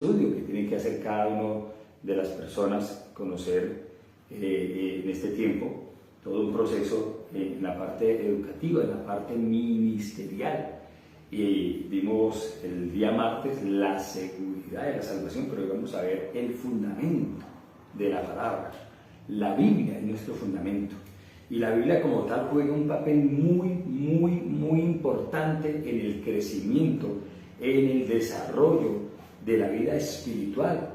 estudio que tiene que hacer cada uno de las personas, conocer en este tiempo todo un proceso en la parte educativa, en la parte ministerial. Y vimos el día martes la seguridad de la salvación, pero hoy vamos a ver el fundamento de la palabra. La Biblia es nuestro fundamento. Y la Biblia como tal juega un papel muy importante en el crecimiento, en el desarrollo de la vida espiritual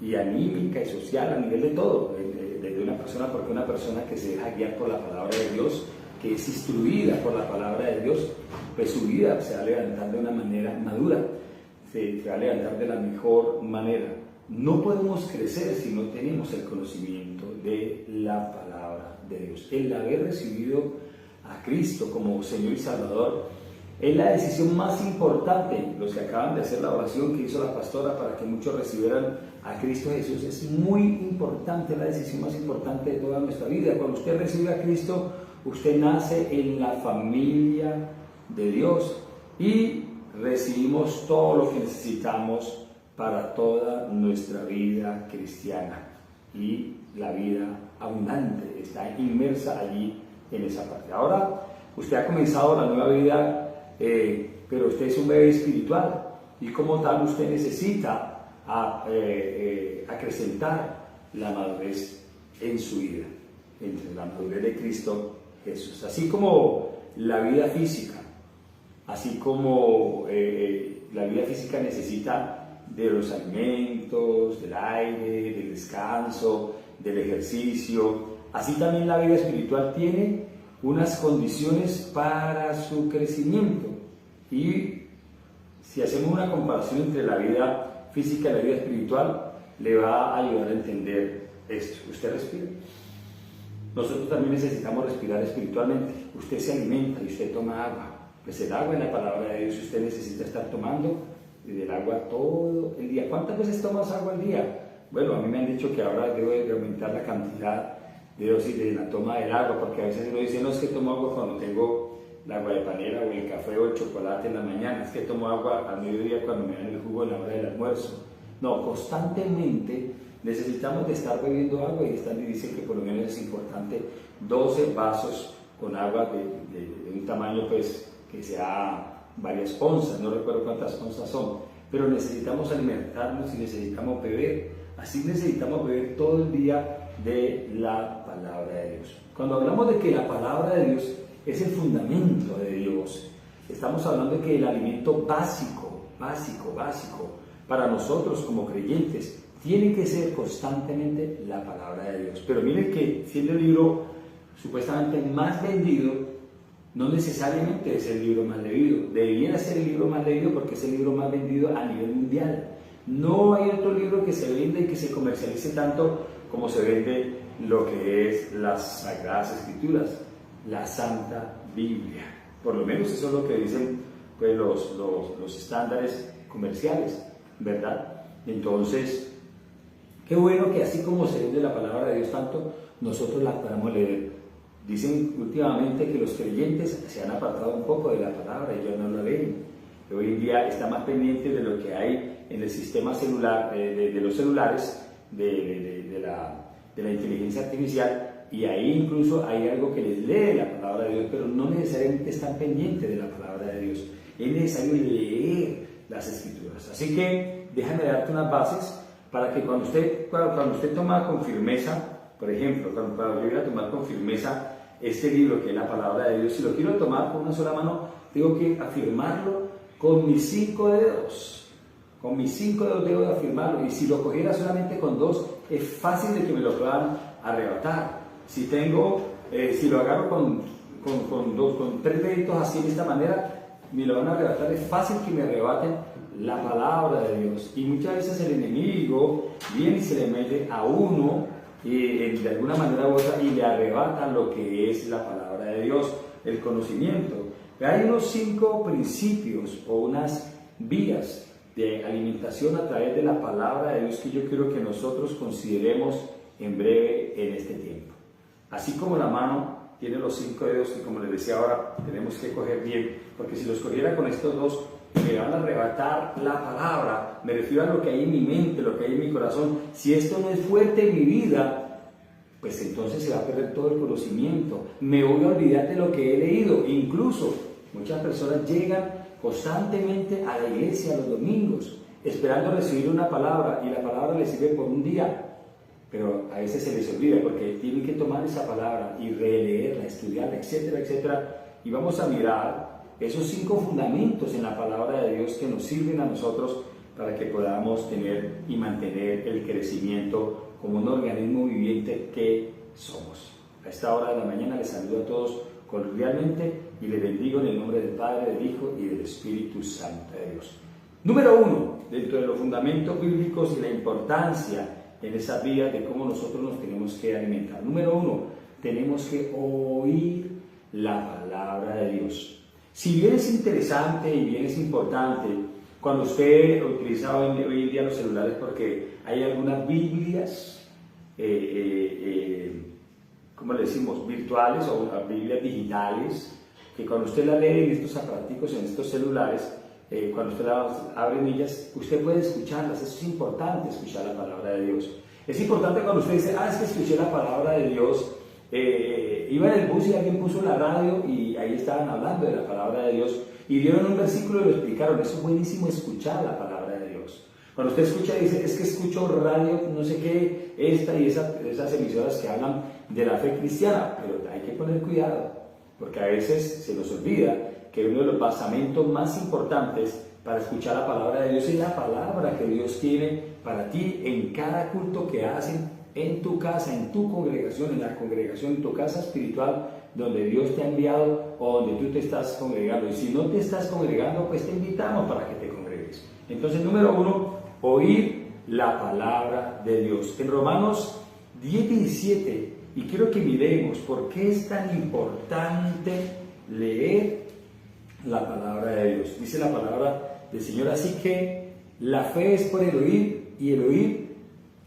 y anímica y social a nivel de todo, de una persona, porque una persona que se deja guiar por la palabra de Dios, que es instruida por la palabra de Dios, pues su vida se va a levantar de una manera madura, se va a levantar de la mejor manera. No podemos crecer si no tenemos el conocimiento de la palabra de Dios. El haber recibido a Cristo como Señor y Salvador es la decisión más importante. Los que acaban de hacer la oración que hizo la pastora para que muchos recibieran a Cristo Jesús, es muy importante, la decisión más importante de toda nuestra vida. Cuando usted recibe a Cristo, usted nace en la familia de Dios y recibimos todo lo que necesitamos para toda nuestra vida cristiana, y la vida abundante está inmersa allí en esa parte. Ahora usted ha comenzado la nueva vida, pero usted es un bebé espiritual y como tal usted necesita acrecentar la madurez en su vida, entre la madurez de Cristo Jesús. Así como la vida física, así como la vida física necesita de los alimentos, del aire, del descanso, del ejercicio, así también la vida espiritual tiene unas condiciones para su crecimiento. Y si hacemos una comparación entre la vida física y la vida espiritual, le va a ayudar a entender esto. Usted respira. Nosotros también necesitamos respirar espiritualmente. Usted se alimenta y usted toma agua. Pues el agua en la palabra de Dios usted necesita estar tomando del agua todo el día. ¿Cuántas veces tomas agua al día? Bueno, a mí me han dicho que ahora debo de aumentar la cantidad de dosis de la toma del agua, porque a veces uno dice, no, es que tomo agua cuando tengo el agua de panela o el café o el chocolate en la mañana, es que tomo agua al mediodía cuando me dan el jugo en la hora del almuerzo. No, constantemente necesitamos de estar bebiendo agua, y dicen que por lo menos es importante 12 vasos con agua de un tamaño pues que sea varias onzas, no recuerdo cuántas onzas son, pero necesitamos alimentarnos y necesitamos beber. Así necesitamos beber todo el día de la palabra de Dios. Cuando hablamos de que la palabra de Dios es el fundamento de Dios, estamos hablando de que el alimento básico para nosotros como creyentes tiene que ser constantemente la palabra de Dios. Pero miren que siendo el libro supuestamente más vendido, no necesariamente es el libro más leído. Debería ser el libro más leído porque es el libro más vendido a nivel mundial. No hay otro libro que se venda y que se comercialice tanto como se vende lo que es las Sagradas Escrituras, la Santa Biblia. Por lo menos eso es lo que dicen pues, los estándares comerciales, ¿verdad? Entonces, qué bueno que así como se vende la palabra de Dios tanto, nosotros la podamos leer. Dicen últimamente que los creyentes se han apartado un poco de la palabra y ya no la leen. Hoy en día está más pendiente de lo que hay en el sistema celular, de los celulares, de la inteligencia artificial, y ahí incluso hay algo que les lee la palabra de Dios, pero no necesariamente están pendientes de la palabra de Dios. Es necesario leer las Escrituras. Así que déjame darte unas bases para que cuando usted toma con firmeza, por ejemplo, cuando yo voy a tomar con firmeza este libro que es la palabra de Dios, si lo quiero tomar con una sola mano, tengo que afirmarlo con mis 5 dedos. Con mis 5 dedos debo de afirmarlo, y si lo cogiera solamente con 2, es fácil de que me lo puedan arrebatar. Si lo agarro con 3 deditos así de esta manera, me lo van a arrebatar. Es fácil que me arrebaten la palabra de Dios. Y muchas veces el enemigo viene y se le mete a uno de alguna manera u otra y le arrebata lo que es la palabra de Dios, el conocimiento. Hay unos 5 principios o unas vías de alimentación a través de la palabra de Dios que yo quiero que nosotros consideremos en breve en este tiempo. Así como la mano tiene los 5 dedos que, como les decía ahora, tenemos que coger bien, porque si los cogiera con estos dos, me van a arrebatar la palabra. Me refiero a lo que hay en mi mente, lo que hay en mi corazón. Si esto no es fuerte en mi vida, pues entonces se va a perder todo el conocimiento. Me voy a olvidar de lo que he leído. Incluso muchas personas llegan constantemente a la iglesia los domingos, esperando recibir una palabra, y la palabra les sirve por un día, pero a veces se les olvida, porque tienen que tomar esa palabra y releerla, estudiarla, etcétera, etcétera. Y vamos a mirar esos 5 fundamentos en la palabra de Dios que nos sirven a nosotros para que podamos tener y mantener el crecimiento como un organismo viviente que somos. A esta hora de la mañana les saludo a todos cordialmente y les bendigo en el nombre del Padre, del Hijo y del Espíritu Santo de Dios. Número 1, dentro de los fundamentos bíblicos y la importancia en esa vía de cómo nosotros nos tenemos que alimentar. Número 1, tenemos que oír la palabra de Dios. Si bien es interesante y bien es importante, cuando usted utiliza hoy en día los celulares, porque hay algunas Biblias, ¿cómo le decimos?, virtuales o Biblias digitales, que cuando usted la lee en estos aparatos, en estos celulares, cuando usted las abre en ellas, usted puede escucharlas. Eso es importante, escuchar la palabra de Dios. Es importante cuando usted dice, es que escuché la palabra de Dios, iba en el bus y alguien puso la radio y ahí estaban hablando de la palabra de Dios y dieron un versículo y lo explicaron. Eso es buenísimo, escuchar la palabra de Dios. Cuando usted escucha, dice, es que escucho radio, no sé qué, esta y esas emisoras que hablan de la fe cristiana, pero hay que poner cuidado, porque a veces se nos olvida que uno de los basamentos más importantes para escuchar la palabra de Dios es la palabra que Dios tiene para ti en cada culto que hacen, en tu casa, en tu congregación, en la congregación, en tu casa espiritual, donde Dios te ha enviado o donde tú te estás congregando. Y si no te estás congregando, pues te invitamos para que te congregues. Entonces, número 1, oír la palabra de Dios. En Romanos 10:17, y quiero que miremos por qué es tan importante leer la palabra de Dios. Dice la palabra del Señor, así que la fe es por el oír y el oír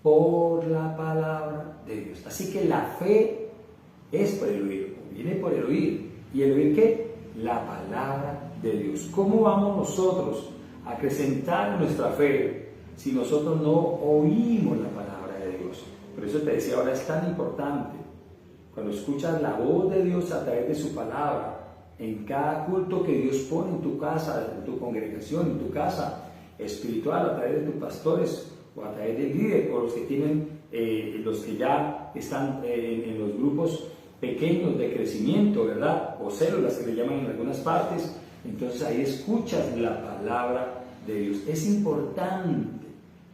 por la palabra de Dios. Así que la fe es por el oír, viene por el oír. ¿Y el oír qué? La palabra de Dios. ¿Cómo vamos nosotros a acrecentar nuestra fe si nosotros no oímos la palabra de Dios? Por eso te decía, ahora es tan importante, cuando escuchas la voz de Dios a través de su palabra, en cada culto que Dios pone en tu casa, en tu congregación, en tu casa espiritual, a través de tus pastores, o a través del líder, o los que tienen, los que ya están en los grupos pequeños de crecimiento, ¿verdad? O células que le llaman en algunas partes. Entonces ahí escuchas la palabra de Dios. Es importante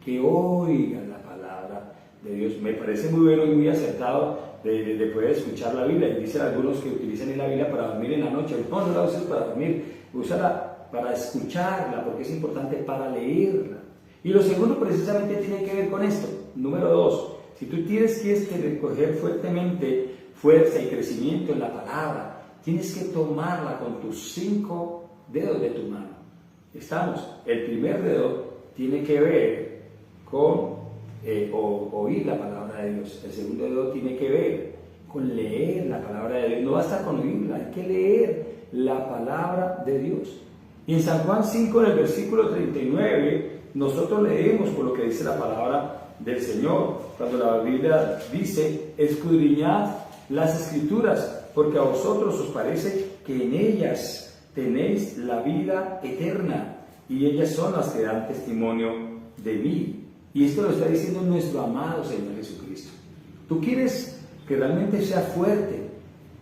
que oigan la palabra de Dios. Me parece muy bueno y muy acertado de poder escuchar la Biblia. Y dicen algunos que utilizan la Biblia para dormir en la noche. No la uses para dormir, úsala para escucharla, porque es importante para leerla. Y lo segundo precisamente tiene que ver con esto. Número 2, si tú quieres que recoger fuertemente fuerza y crecimiento en la palabra, tienes que tomarla con tus 5 dedos de tu mano. Estamos. El primer dedo tiene que ver con oír la palabra de Dios. El segundo dedo tiene que ver con leer la palabra de Dios. No basta con oírla, hay que leer la palabra de Dios. Y en San Juan 5, en el versículo 39, nosotros leemos por lo que dice la palabra del Señor, cuando la Biblia dice, escudriñad las Escrituras, porque a vosotros os parece que en ellas tenéis la vida eterna, y ellas son las que dan testimonio de mí. Y esto lo está diciendo nuestro amado Señor Jesucristo. Tú quieres que realmente sea fuerte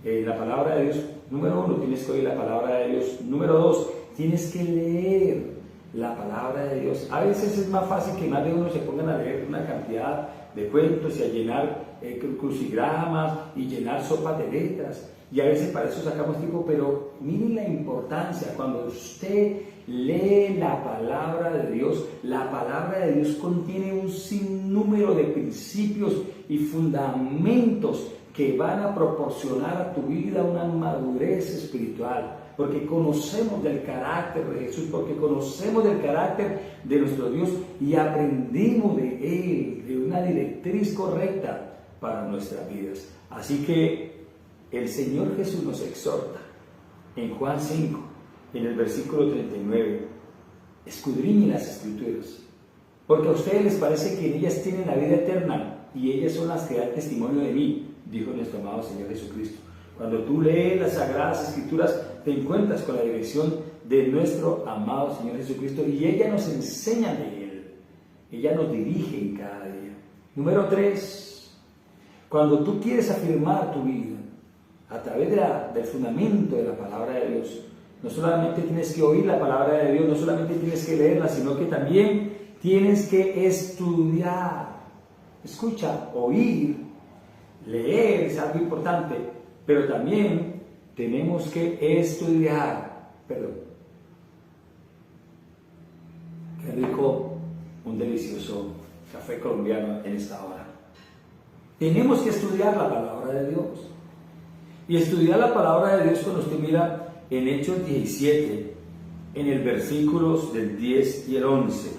la palabra de Dios. Número 1, tienes que oír la palabra de Dios. Número 2, tienes que leer la palabra de Dios. A veces es más fácil que más de uno se pongan a leer una cantidad de cuentos y a llenar crucigramas y llenar sopas de letras, y a veces para eso sacamos tiempo, pero miren la importancia. Cuando usted lee la palabra de Dios, la palabra de Dios contiene un sinnúmero de principios y fundamentos que van a proporcionar a tu vida una madurez espiritual, porque conocemos del carácter de Jesús, porque conocemos del carácter de nuestro Dios y aprendimos de Él, de una directriz correcta para nuestras vidas. Así que el Señor Jesús nos exhorta en Juan 5, en el versículo 39, escudriñen las Escrituras, porque a ustedes les parece que en ellas tienen la vida eterna y ellas son las que dan testimonio de mí, dijo nuestro amado Señor Jesucristo. Cuando tú lees las Sagradas Escrituras, te encuentras con la dirección de nuestro amado Señor Jesucristo y ella nos enseña de Él, ella nos dirige en cada día. Número 3, cuando tú quieres afirmar tu vida a través del fundamento de la palabra de Dios, no solamente tienes que oír la palabra de Dios, no solamente tienes que leerla, sino que también tienes que estudiar. Escucha, oír, leer es algo importante, pero también tenemos que estudiar. Perdón. Qué rico, un delicioso café colombiano en esta hora. Tenemos que estudiar la palabra de Dios. Y estudiar la palabra de Dios cuando usted mira en Hechos 17, en el versículos del 10 y el 11.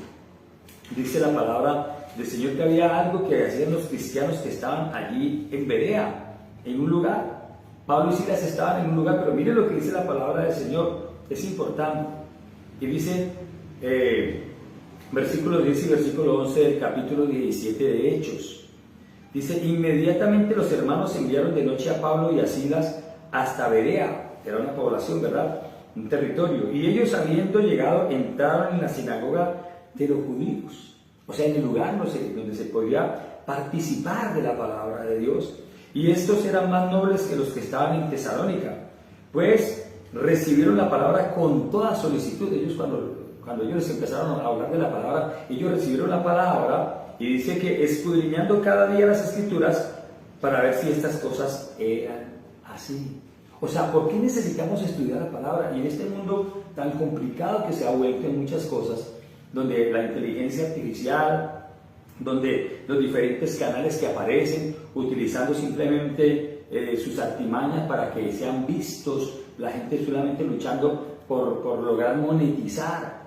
Dice la palabra del Señor que había algo que hacían los cristianos que estaban allí en Berea, en un lugar. Pablo y Silas estaban en un lugar, pero mire lo que dice la palabra del Señor, es importante. Y dice, versículo 10 y versículo 11 del capítulo 17 de Hechos. Dice, inmediatamente los hermanos enviaron de noche a Pablo y a Silas hasta Berea, era una población, ¿verdad? Un territorio. Y ellos, habiendo llegado, entraron en la sinagoga de los judíos, o sea, en el lugar donde se podía participar de la palabra de Dios. Y estos eran más nobles que los que estaban en Tesalónica, pues recibieron la palabra con toda solicitud. Ellos cuando ellos empezaron a hablar de la palabra, ellos recibieron la palabra. Y dice que escudriñando cada día las Escrituras para ver si estas cosas eran así. O sea, ¿por qué necesitamos estudiar la palabra? Y en este mundo tan complicado que se ha vuelto en muchas cosas, donde la inteligencia artificial, donde los diferentes canales que aparecen, utilizando simplemente sus artimañas para que sean vistos, la gente solamente luchando por lograr monetizar,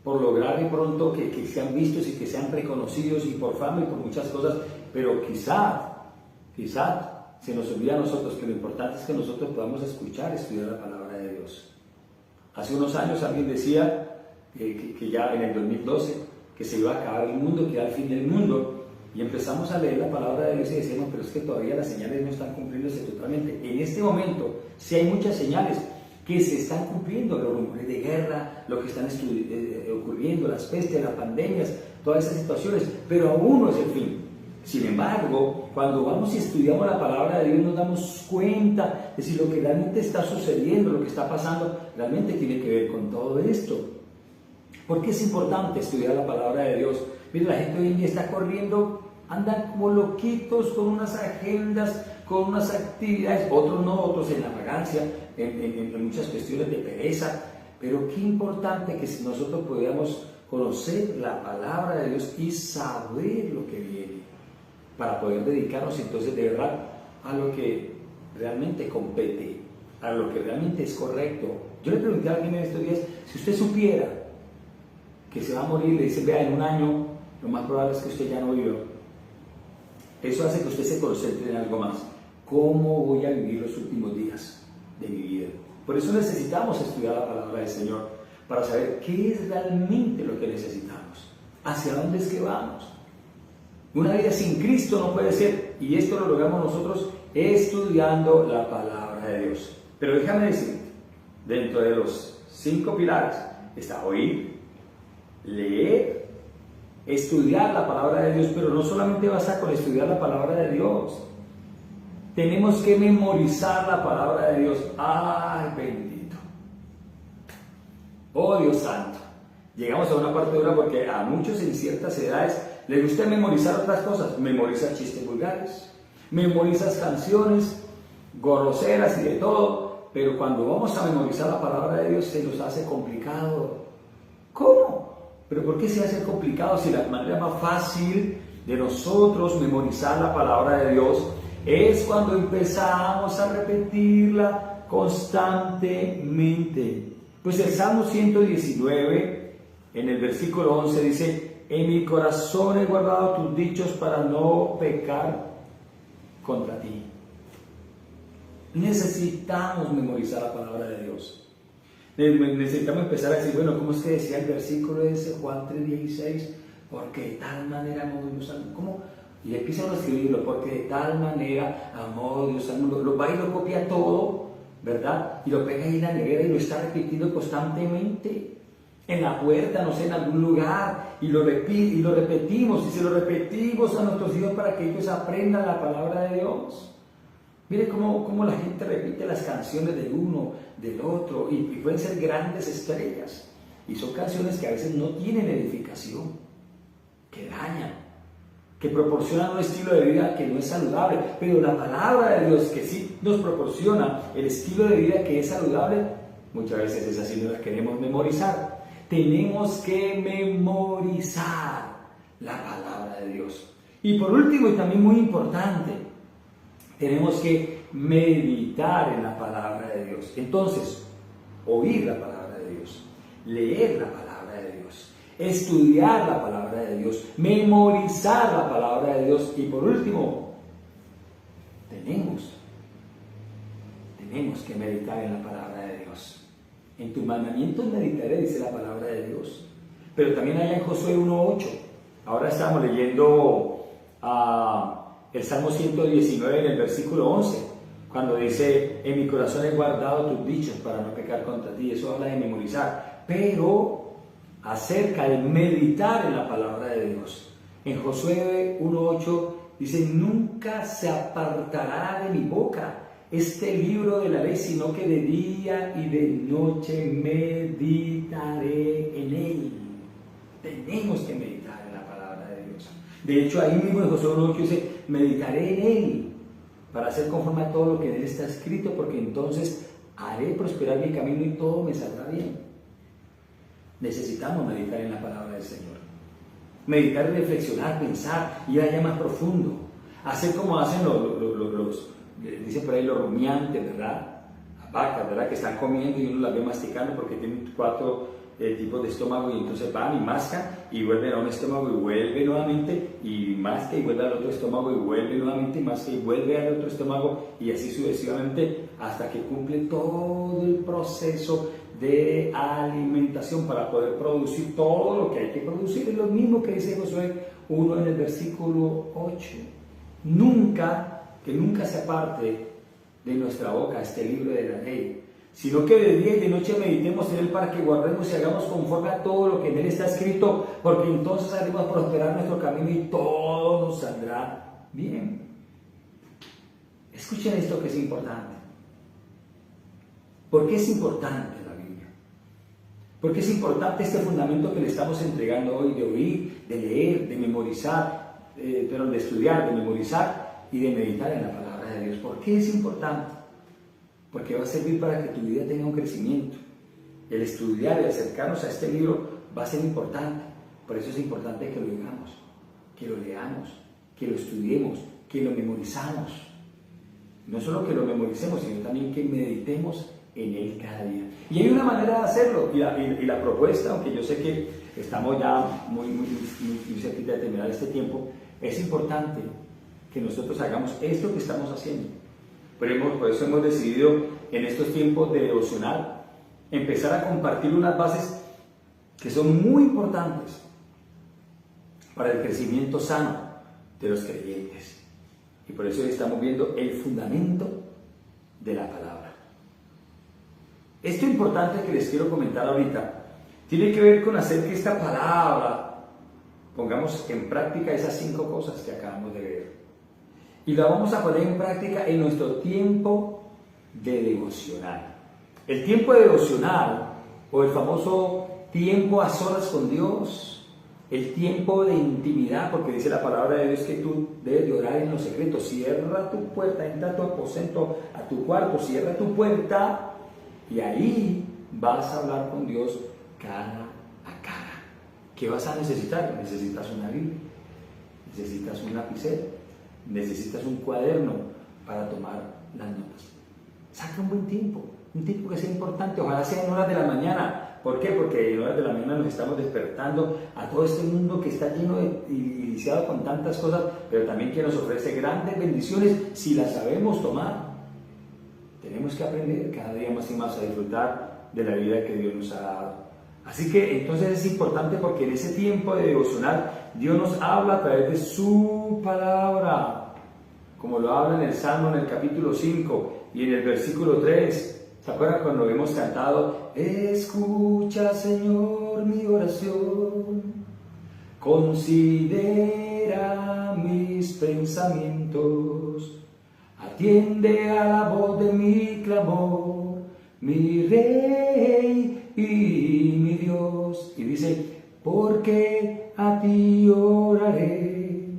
por lograr de pronto que sean vistos y que sean reconocidos, y por fama y por muchas cosas, pero quizá se nos olvida a nosotros que lo importante es que nosotros podamos escuchar, estudiar la palabra de Dios. Hace unos años alguien decía que ya en el 2012, que se iba a acabar el mundo, que era el fin del mundo, y empezamos a leer la palabra de Dios y decíamos, pero es que todavía las señales no están cumpliéndose totalmente. En este momento, sí hay muchas señales que se están cumpliendo, los rumores de guerra, lo que están ocurriendo, las pestes, las pandemias, todas esas situaciones, pero aún no es el fin. Sin embargo, cuando vamos y estudiamos la palabra de Dios, nos damos cuenta de si lo que realmente está sucediendo, lo que está pasando, realmente tiene que ver con todo esto. ¿Por qué es importante estudiar la palabra de Dios? Mira, la gente hoy en día está corriendo, andan como loquitos con unas agendas, con unas actividades, otros no, otros en la vagancia, en muchas cuestiones de pereza, pero qué importante que nosotros podamos conocer la palabra de Dios y saber lo que viene, para poder dedicarnos entonces de verdad a lo que realmente compete, a lo que realmente es correcto. Yo le pregunté a alguien en estos días, si usted supiera que se va a morir, le dice, vea, en un año, lo más probable es que usted ya no viva. Eso hace que usted se concentre en algo más. ¿Cómo voy a vivir los últimos días de mi vida? Por eso necesitamos estudiar la palabra del Señor, para saber qué es realmente lo que necesitamos, hacia dónde es que vamos. Una vida sin Cristo no puede ser, y esto lo logramos nosotros estudiando la palabra de Dios. Pero déjame decir, dentro de los 5 pilares está oír, leer, estudiar la palabra de Dios, pero no solamente basta con estudiar la palabra de Dios. Tenemos que memorizar la palabra de Dios. ¡Ay, bendito! ¡Oh, Dios santo! Llegamos a una parte dura porque a muchos en ciertas edades les gusta memorizar otras cosas. Memorizar chistes vulgares, memorizas canciones groseras y de todo, pero cuando vamos a memorizar la palabra de Dios se nos hace complicado. ¿Cómo? ¿Pero por qué se hace complicado si la manera más fácil de nosotros memorizar la palabra de Dios es cuando empezamos a repetirla constantemente? Pues el Salmo 119, en el versículo 11 dice, en mi corazón he guardado tus dichos para no pecar contra ti. Necesitamos memorizar la palabra de Dios. Necesitamos empezar a decir, bueno, ¿cómo es que decía el versículo ese, Juan 3:16? Porque de tal manera amó Dios al mundo. ¿Cómo? Y empiezan a escribirlo, porque de tal manera amó Dios al mundo. Lo va y lo copia todo, ¿verdad? Y lo pega ahí en la nevera y lo está repitiendo constantemente. En la puerta, no sé, en algún lugar, y lo repetimos, y se lo repetimos a nuestros hijos para que ellos aprendan la palabra de Dios. Mire cómo la gente repite las canciones del uno, del otro, y pueden ser grandes estrellas. Y son canciones que a veces no tienen edificación, que dañan, que proporcionan un estilo de vida que no es saludable. Pero la palabra de Dios, que sí nos proporciona el estilo de vida que es saludable, muchas veces es así, no la queremos memorizar. Tenemos que memorizar la palabra de Dios. Y por último, y también muy importante, tenemos que meditar en la palabra de Dios. Entonces, oír la palabra de Dios, leer la palabra de Dios, estudiar la palabra de Dios, memorizar la palabra de Dios. Y por último, tenemos que meditar en la palabra de Dios. En tus mandamientos meditaré, dice la palabra de Dios. Pero también allá en Josué 1:8. Ahora estamos leyendo el Salmo 119 en el versículo 11, cuando dice, en mi corazón he guardado tus dichos para no pecar contra ti. Eso habla de memorizar. Pero acerca de meditar en la palabra de Dios. En Josué 1:8 dice, nunca se apartará de mi boca este libro de la ley, sino que de día y de noche meditaré en él. Tenemos que meditar en la palabra de Dios. De hecho, ahí mismo en Josué 1:8 dice, meditaré en él, para hacer conforme a todo lo que en él está escrito, porque entonces haré prosperar mi camino y todo me saldrá bien. Necesitamos meditar en la palabra del Señor. Meditar y reflexionar, pensar, ir allá más profundo. Hacer como hacen dicen por ahí los rumiantes, ¿verdad? Las vacas, ¿verdad? Que están comiendo y uno las ve masticando porque tienen 4 tipos de estómago, y entonces van y mascan y vuelven a un estómago y vuelve nuevamente y masca y vuelve al otro estómago y vuelve nuevamente y masca y vuelve al otro estómago, y así sucesivamente hasta que cumple todo el proceso de alimentación para poder producir todo lo que hay que producir. Es lo mismo que dice Josué 1 en el versículo 8. Que nunca se aparte de nuestra boca este libro de la ley, sino que de día y de noche meditemos en él, para que guardemos y hagamos conforme a todo lo que en él está escrito, porque entonces haremos prosperar nuestro camino y todo nos saldrá bien. Escuchen esto que es importante. ¿Por qué es importante la Biblia? ¿Por qué es importante este fundamento que le estamos entregando hoy, de oír, de leer, de memorizar, de estudiar, de memorizar y de meditar en la palabra de Dios? ¿Por qué es importante? Porque va a servir para que tu vida tenga un crecimiento. El estudiar y acercarnos a este libro va a ser importante. Por eso es importante que lo digamos, que lo leamos, que lo estudiemos, que lo memorizamos. No solo que lo memoricemos, sino también que meditemos en él cada día. Y hay una manera de hacerlo, y la propuesta, aunque yo sé que estamos ya muy cerquita de terminar este tiempo, es importante que nosotros hagamos esto que estamos haciendo. Por eso hemos decidido en estos tiempos de devocional empezar a compartir unas bases que son muy importantes para el crecimiento sano de los creyentes. Y por eso estamos viendo el fundamento de la palabra. Esto importante que les quiero comentar ahorita tiene que ver con hacer que esta palabra pongamos en práctica esas 5 cosas que acabamos de ver. Y la vamos a poner en práctica en nuestro tiempo de devocional. El tiempo de devocional, o el famoso tiempo a solas con Dios, el tiempo de intimidad, porque dice la palabra de Dios que tú debes de orar en lo secreto. Cierra tu puerta, entra a tu aposento, a tu cuarto, cierra tu puerta, y ahí vas a hablar con Dios cara a cara. ¿Qué vas a necesitar? Necesitas una Biblia, necesitas un lapicero, necesitas un cuaderno para tomar las notas. Saca un buen tiempo, un tiempo que sea importante, ojalá sea en horas de la mañana. ¿Por qué? Porque en horas de la mañana nos estamos despertando a todo este mundo que está lleno y viciado con tantas cosas, pero también que nos ofrece grandes bendiciones si las sabemos tomar. tenemos que aprender cada día más y más a disfrutar de la vida que Dios nos ha dado. Así que entonces es importante porque en ese tiempo de devocional Dios nos habla a través de su palabra, como lo habla en el Salmo en el capítulo 5 y en el versículo 3. ¿Se acuerdan cuando hemos cantado? Escucha, Señor, mi oración, considera mis pensamientos, atiende a la voz de mi clamor, mi Rey y mi Dios. Y dice, porque a ti oraré,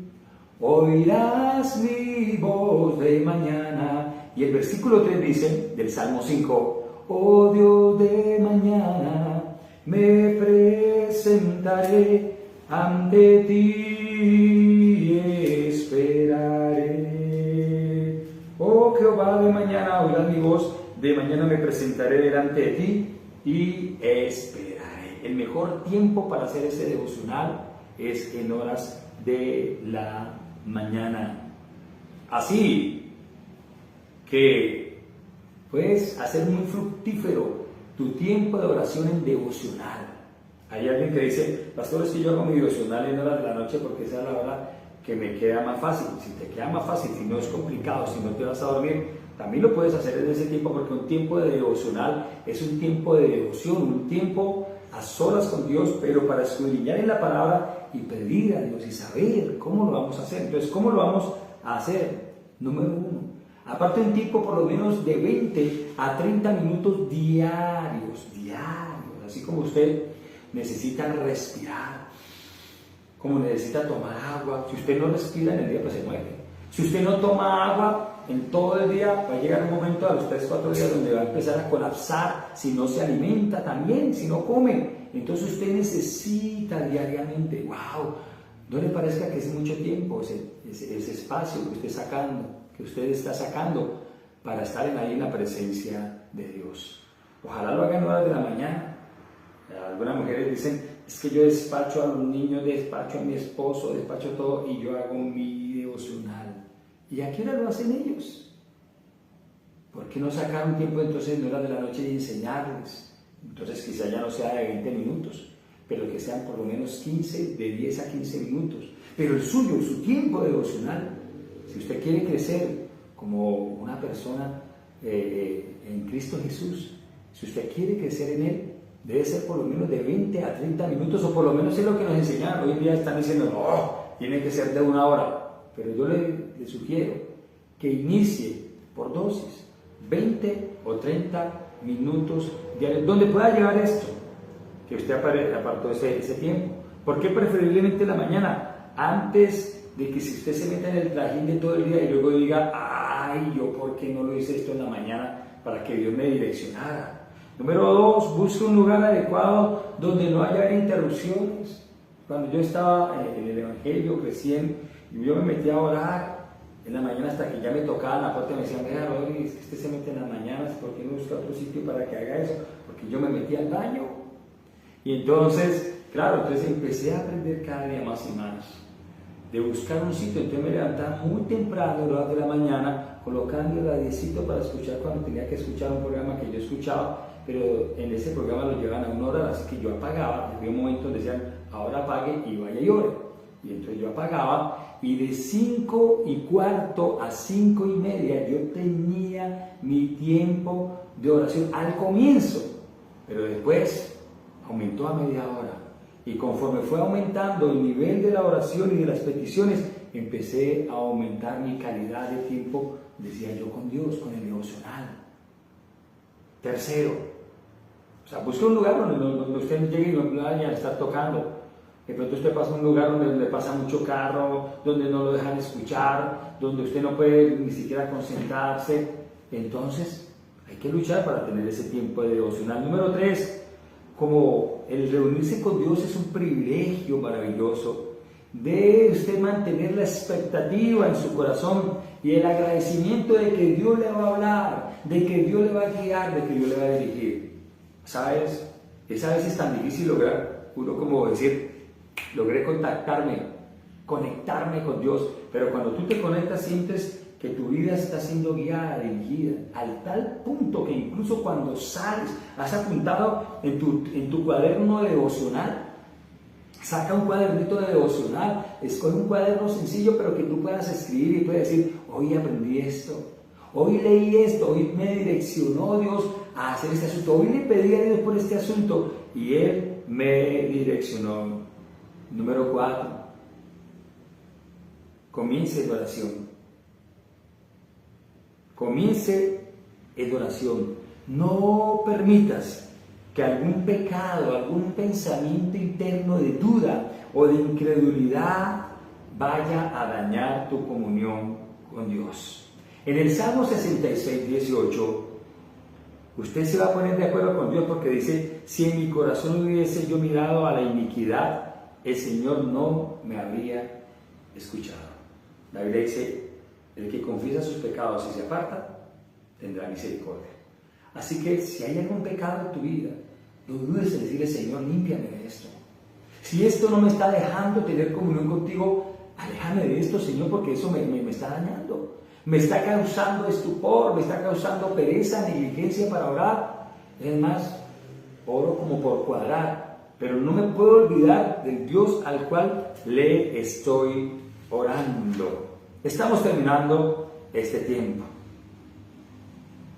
oirás mi voz de mañana. Y el versículo 3 dice, del Salmo 5, oh Dios de mañana, me presentaré ante ti, esperaré. Oh Jehová, de mañana oirás mi voz, de mañana me presentaré delante de ti y esperaré. El mejor tiempo para hacer ese devocional es en horas de la mañana. Así que puedes hacer muy fructífero tu tiempo de oración en devocional. Hay alguien que dice, pastor, es que yo hago mi devocional en horas de la noche porque esa es la hora que me queda más fácil. Si te queda más fácil, si no es complicado, si no te vas a dormir, también lo puedes hacer en ese tiempo, porque un tiempo de devocional es un tiempo de devoción, un tiempo a solas con Dios, pero para escudriñar en la palabra y pedir a Dios y saber cómo lo vamos a hacer. Entonces, ¿cómo lo vamos a hacer? Número 1, aparte un tiempo por lo menos de 20 a 30 minutos diarios, así como usted necesita respirar, como necesita tomar agua. Si usted no respira en el día, pues se muere. Si usted no toma agua en todo el día, va a llegar un momento a los 3-4 días donde va a empezar a colapsar si no se alimenta también, si no come. Entonces usted necesita diariamente, wow, no le parezca que es mucho tiempo ese espacio que usted está sacando para estar ahí en la presencia de Dios. Ojalá lo hagan en horas de la mañana. Algunas mujeres dicen, es que yo despacho a los niños, despacho a mi esposo, despacho todo y yo hago mi devocional. ¿Y a qué hora lo hacen ellos? ¿Por qué no sacar un tiempo entonces en horas de la noche y enseñarles? Entonces quizá ya no sea de 20 minutos, pero que sean por lo menos 15, de 10 a 15 minutos. Pero el suyo, su tiempo devocional, si usted quiere crecer como una persona en Cristo Jesús, si usted quiere crecer en Él, debe ser por lo menos de 20 a 30 minutos, o por lo menos es lo que nos enseñaron. Hoy en día están diciendo, no, tiene que ser de 1 hora. Pero yo le sugiero que inicie por dosis, 20 o 30 minutos diarios, donde pueda llevar esto, que usted apartó ese tiempo. ¿Por qué preferiblemente la mañana? Antes de que si usted se meta en el trajín de todo el día y luego diga, ay, yo por qué no lo hice esto en la mañana para que Dios me direccionara. Número 2, busque un lugar adecuado donde no haya interrupciones. Cuando yo estaba en el Evangelio recién, yo me metí a orar en la mañana hasta que ya me tocaban la puerta y me decían, vea, Rodri, es que usted se mete en las mañanas, ¿por qué no busca otro sitio para que haga eso? Porque yo me metí al baño. Y entonces, claro, entonces empecé a aprender cada día más y más de buscar un sitio. Entonces me levantaba muy temprano, a las horas de la mañana, colocando el radiecito para escuchar cuando tenía que escuchar un programa que yo escuchaba, pero en ese programa lo llevaban a 1 hora, así que yo apagaba. Había un momento donde decían, ahora apague y vaya y ore. Y entonces yo apagaba, y de 5:15 a 5:30 yo tenía mi tiempo de oración al comienzo, pero después aumentó a media hora. Y conforme fue aumentando el nivel de la oración y de las peticiones, empecé a aumentar mi calidad de tiempo, decía yo, con Dios, con el devocional. Tercero, busque un lugar donde usted llegue y no vaya a estar tocando. De pronto usted pasa a un lugar donde le pasa mucho carro, donde no lo dejan escuchar, donde usted no puede ni siquiera concentrarse. Entonces, hay que luchar para tener ese tiempo de devocional. Número 3, como el reunirse con Dios es un privilegio maravilloso, debe usted mantener la expectativa en su corazón y el agradecimiento de que Dios le va a hablar, de que Dios le va a guiar, de que Dios le va a dirigir. ¿Sabes? Es a veces tan difícil lograr, uno como decir, logré conectarme con Dios, pero cuando tú te conectas sientes que tu vida está siendo guiada, dirigida, al tal punto que incluso cuando sales, has apuntado en tu cuaderno devocional. Saca un cuadernito de devocional, escoge un cuaderno sencillo, pero que tú puedas escribir y puedas decir, hoy aprendí esto, hoy leí esto, hoy me direccionó Dios a hacer este asunto, hoy le pedí a Dios por este asunto y Él me direccionó. Número 4, comience en oración. Comience en oración. No permitas que algún pecado, algún pensamiento interno de duda o de incredulidad vaya a dañar tu comunión con Dios. En el Salmo 66, 18, usted se va a poner de acuerdo con Dios porque dice, si en mi corazón hubiese yo mirado a la iniquidad, el Señor no me habría escuchado. La Biblia dice, el que confiesa sus pecados y se aparta, tendrá misericordia. Así que si hay algún pecado en tu vida, no dudes en decirle, Señor, límpiame de esto. Si esto no me está dejando tener comunión contigo, aléjame de esto, Señor, porque eso me está dañando. Me está causando estupor, me está causando pereza, negligencia para orar. Es más, oro como por cuadrar, pero no me puedo olvidar del Dios al cual le estoy orando. Estamos terminando este tiempo.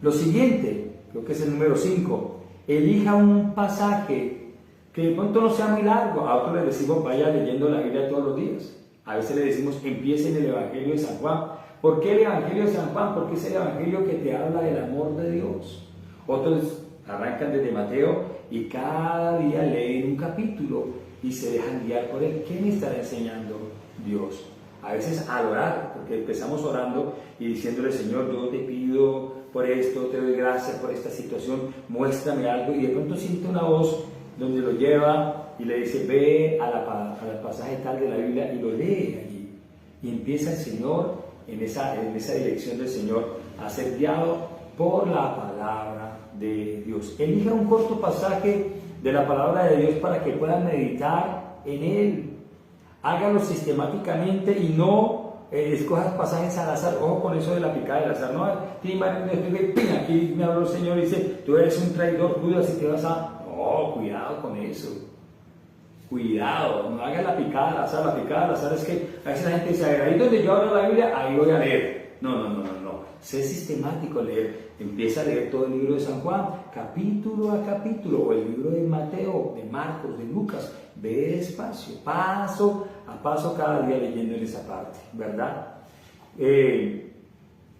Lo siguiente, creo que es el número 5, elija un pasaje que de pronto no sea muy largo. A otros le decimos, vaya leyendo la Biblia todos los días. A veces le decimos, empiece en el Evangelio de San Juan. ¿Por qué el Evangelio de San Juan? Porque es el Evangelio que te habla del amor de Dios. Otros arrancan desde Mateo y cada día leen un capítulo y se dejan guiar por él. ¿Qué me estará enseñando Dios? A veces al orar, porque empezamos orando y diciéndole, Señor, yo te pido por esto, te doy gracias por esta situación, muéstrame algo, y de pronto siente una voz donde lo lleva y le dice, ve al pasaje tal de la Biblia y lo lee allí. Y empieza el Señor, en esa dirección del Señor, a ser guiado por la palabra de Dios. Elija un corto pasaje de la palabra de Dios para que puedan meditar en él. Hágalo sistemáticamente y no escojas pasajes al azar. Ojo con eso de la picada del azar. No, aquí me habló el Señor y dice, tú eres un traidor, Judas, y te vas a... No, cuidado con eso. Cuidado, no hagas la picada al azar. La picada al azar es que a veces la gente dice, a ver, ahí donde yo abro la Biblia, ahí voy a leer. No. Sé sistemático leer. Empieza a leer todo el libro de San Juan, capítulo a capítulo, o el libro de Mateo, de Marcos, de Lucas. Ve despacio, paso a paso cada día leyendo en esa parte, ¿verdad?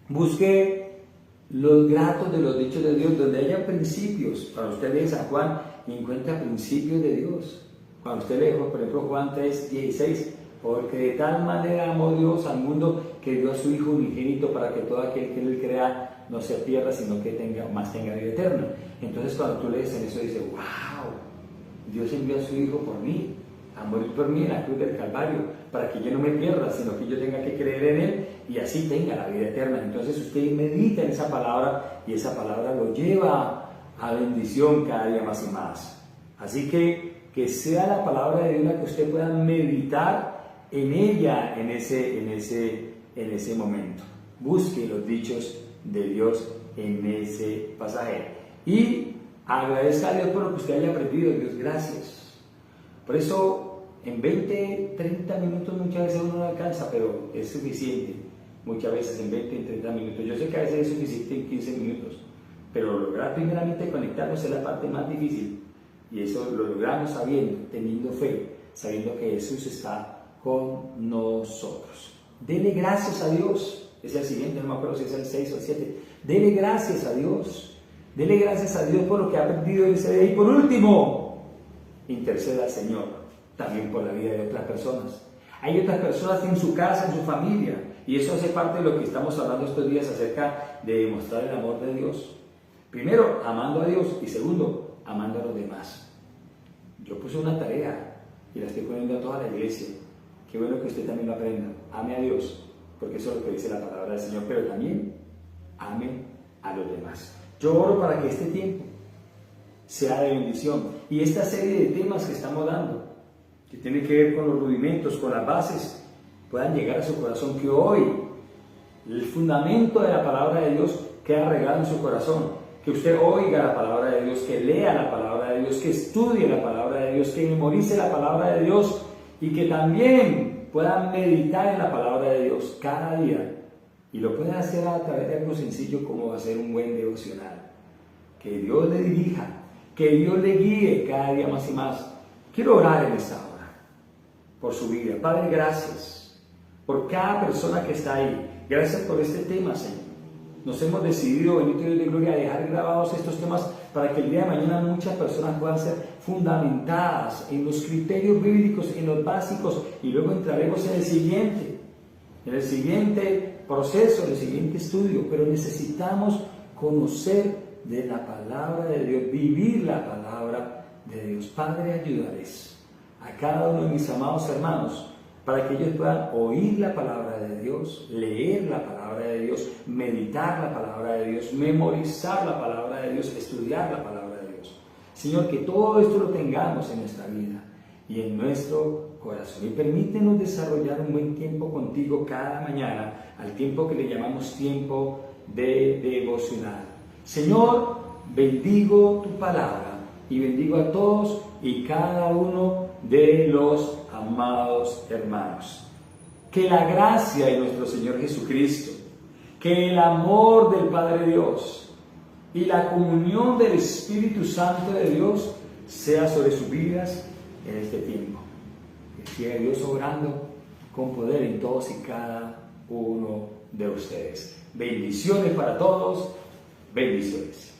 Busque los gratos de los dichos de Dios, donde haya principios. Para usted lee San Juan y encuentra principios de Dios. Cuando usted lee, por ejemplo, Juan 3:16, porque de tal manera amó Dios al mundo que dio a su Hijo unigénito para que todo aquel que en él crea no se pierda, sino que tenga vida eterna. Entonces cuando tú lees en eso dices, wow, Dios envió a su Hijo por mí, a morir por mí en la cruz del Calvario, para que yo no me pierda, sino que yo tenga que creer en Él y así tenga la vida eterna. Entonces usted medita en esa palabra y esa palabra lo lleva a bendición cada día más y más. Así que sea la palabra de Dios la que usted pueda meditar en ella en ese momento. Busque los dichos de Dios en ese pasaje y agradezca a Dios por lo que usted haya aprendido. Dios, gracias. Por eso en 20, 30 minutos muchas veces uno no alcanza, pero es suficiente. Muchas veces en 20 y 30 minutos. Yo sé que a veces es suficiente en 15 minutos, pero lograr primeramente conectarnos es la parte más difícil. Y eso lo logramos teniendo fe, sabiendo que Jesús está con nosotros. Dele gracias a Dios. Es el siguiente, no me acuerdo si es el 6 o el 7. Dele gracias a Dios. Dele gracias a Dios por lo que ha aprendido en ese día. Y por último, interceda al Señor también por la vida de otras personas. Hay otras personas en su casa, en su familia, y eso hace parte de lo que estamos hablando estos días acerca de demostrar el amor de Dios. Primero, amando a Dios, y segundo, amando a los demás. Yo puse una tarea y la estoy poniendo a toda la iglesia. Qué bueno que usted también lo aprenda. Ame a Dios, porque eso es lo que dice la palabra del Señor, pero también ame a los demás. Yo oro para que este tiempo sea de bendición y esta serie de temas que estamos dando, que tienen que ver con los rudimentos, con las bases, puedan llegar a su corazón, que hoy el fundamento de la palabra de Dios queda regado en su corazón. Que usted oiga la palabra de Dios, que lea la palabra de Dios, que estudie la palabra de Dios, que memorice la palabra de Dios y que también pueda meditar en la palabra de Dios cada día. Y lo puede hacer a través de algo sencillo como hacer un buen devocional. Que Dios le dirija, que Dios le guíe cada día más y más. Quiero orar en esta hora por su vida. Padre, gracias por cada persona que está ahí. Gracias por este tema, Señor. Nos hemos decidido, bendito Dios de gloria, a dejar grabados estos temas para que el día de mañana muchas personas puedan ser fundamentadas en los criterios bíblicos, en los básicos, y luego entraremos en el siguiente proceso, en el siguiente estudio. Pero necesitamos conocer de la palabra de Dios, vivir la palabra de Dios. Padre, ayúdales a cada uno de mis amados hermanos para que ellos puedan oír la palabra de Dios, leer la palabra de Dios, meditar la palabra de Dios, memorizar la palabra de Dios, estudiar la palabra de Dios. Señor, que todo esto lo tengamos en nuestra vida y en nuestro corazón. Y permítenos desarrollar un buen tiempo contigo cada mañana, al tiempo que le llamamos tiempo de devocional. Señor, bendigo tu palabra y bendigo a todos y cada uno de los amados hermanos. Que la gracia de nuestro Señor Jesucristo, que el amor del Padre Dios y la comunión del Espíritu Santo de Dios sea sobre sus vidas en este tiempo. Que siga Dios obrando con poder en todos y cada uno de ustedes. Bendiciones para todos. Bendiciones.